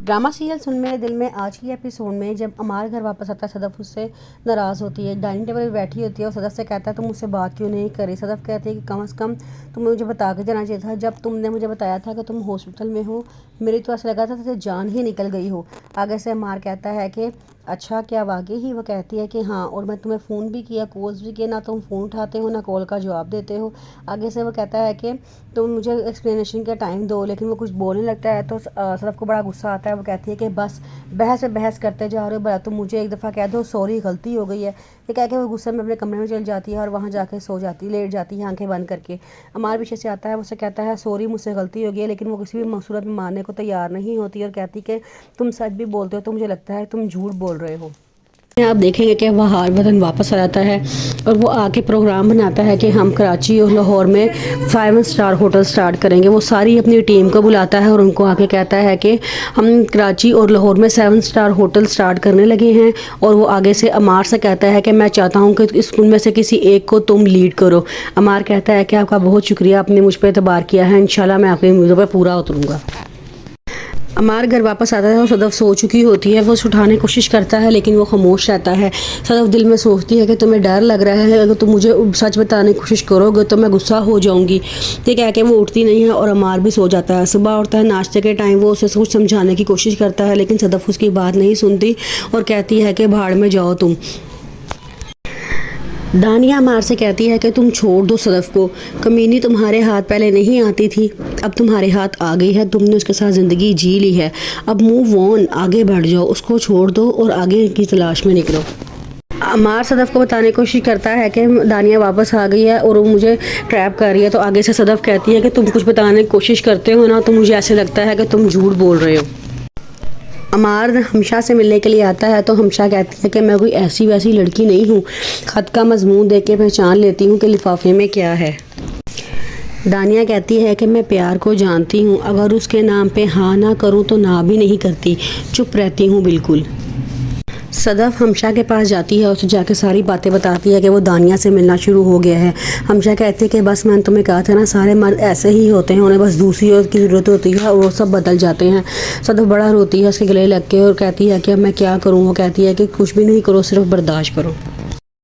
Drama serial सुन मेरे दिल में आज की एपिसोड में जब अमार घर वापस आता है, सदफ उससे नाराज़ होती है। डाइनिंग टेबल पर बैठी होती है और सदफ से कहता है तुम मुझसे बात क्यों नहीं करी। सदफ कहती है कि कम से कम तुम्हें मुझे बता के जाना चाहिए था। जब तुमने मुझे बताया था कि तुम हॉस्पिटल में हो, मेरी तो ऐसा लगा था जैसे जान ही निकल गई हो। आगे से अमार कहता है कि अच्छा क्या वाकई ही। वो कहती है कि हाँ, और मैं तुम्हें फ़ोन भी किया, कॉल्स भी किए, ना तुम फ़ोन उठाते हो ना कॉल का जवाब देते हो। आगे से वो कहता है कि तुम मुझे एक्सप्लेनेशन का टाइम दो, लेकिन वो कुछ बोलने लगता है तो सदफ को बड़ा गुस्सा आता है। वो कहती है कि बस बहस पे बहस करते जा रहे हो, बड़ा तुम मुझे एक दफ़ा कह दो सॉरी गलती हो गई है। ये कह के वो गुस्से में अपने कमरे में चल जाती है और वहाँ जाके सो जाती, लेट जाती है आंखें बंद करके। अमार पीछे से आता है, उससे कहता है सॉरी मुझसे गलती हो गई है, लेकिन वो किसी भी सूरत में मानने को तैयार नहीं होती और कहती कि तुम सच भी बोलते हो तो मुझे लगता है तुम झूठ बोल रहे हो। आप देखेंगे कि वह हार वतन वापस आ जाता है और वो आके प्रोग्राम बनाता है कि हम कराची और लाहौर में 5 स्टार होटल स्टार्ट करेंगे। वो सारी अपनी टीम को बुलाता है और उनको आके कहता है कि हम कराची और लाहौर में 7 स्टार होटल स्टार्ट करने लगे हैं। और वो आगे से अमार से कहता है कि मैं चाहता हूँ कि इस उनमें से किसी एक को तुम लीड करो। अमार कहता है कि आपका बहुत शुक्रिया, आपने मुझ पर एतबार किया है, इंशाल्लाह मैं आपकी उम्मीदों पर पूरा उतरूँगा। अमार घर वापस आता है और सदफ सो चुकी होती है। वो उसे उठाने की कोशिश करता है लेकिन वो खामोश रहता है। सदफ दिल में सोचती है कि तुम्हें डर लग रहा है, अगर तुम मुझे सच बताने की कोशिश करोगे तो मैं गुस्सा हो जाऊंगी। ये कह के वो उठती नहीं है और अमार भी सो जाता है। सुबह उठता है, नाश्ते के टाइम वो उसे कुछ समझाने की कोशिश करता है लेकिन सदफ उसकी बात नहीं सुनती और कहती है कि भाड़ में जाओ तुम। दानिया अमार से कहती है कि तुम छोड़ दो सदफ को, कमीनी तुम्हारे हाथ पहले नहीं आती थी, अब तुम्हारे हाथ आ गई है, तुमने उसके साथ ज़िंदगी जी ली है, अब मूव ऑन, आगे बढ़ जाओ, उसको छोड़ दो और आगे की तलाश में निकलो। अमार सदफ को बताने की कोशिश करता है कि दानिया वापस आ गई है और वो मुझे ट्रैप कर रही है। तो आगे से सदफ कहती है कि तुम कुछ बताने की कोशिश करते हो ना तो मुझे ऐसे लगता है कि तुम झूठ बोल रहे हो। अमार हमशा से मिलने के लिए आता है तो हमशा कहती है कि मैं कोई ऐसी वैसी लड़की नहीं हूँ, ख़त का मजमून देख के पहचान लेती हूँ कि लिफाफे में क्या है। दानिया कहती है कि मैं प्यार को जानती हूँ, अगर उसके नाम पे हाँ ना करूँ तो ना भी नहीं करती, चुप रहती हूँ बिल्कुल। सदफ हमशा के पास जाती है और उसे जाके सारी बातें बताती है कि वो दानिया से मिलना शुरू हो गया है। हमशा कहती है कि बस मैंने तुम्हें कहा था ना, सारे मर्द ऐसे ही होते हैं, उन्हें बस दूसरी औरत की ज़रूरत होती है और वो सब बदल जाते हैं। सदफ बड़ा रोती है उसके गले लग के और कहती है कि अब मैं क्या करूँ। वो कहती है कि कुछ भी नहीं करो, सिर्फ बर्दाश्त करो।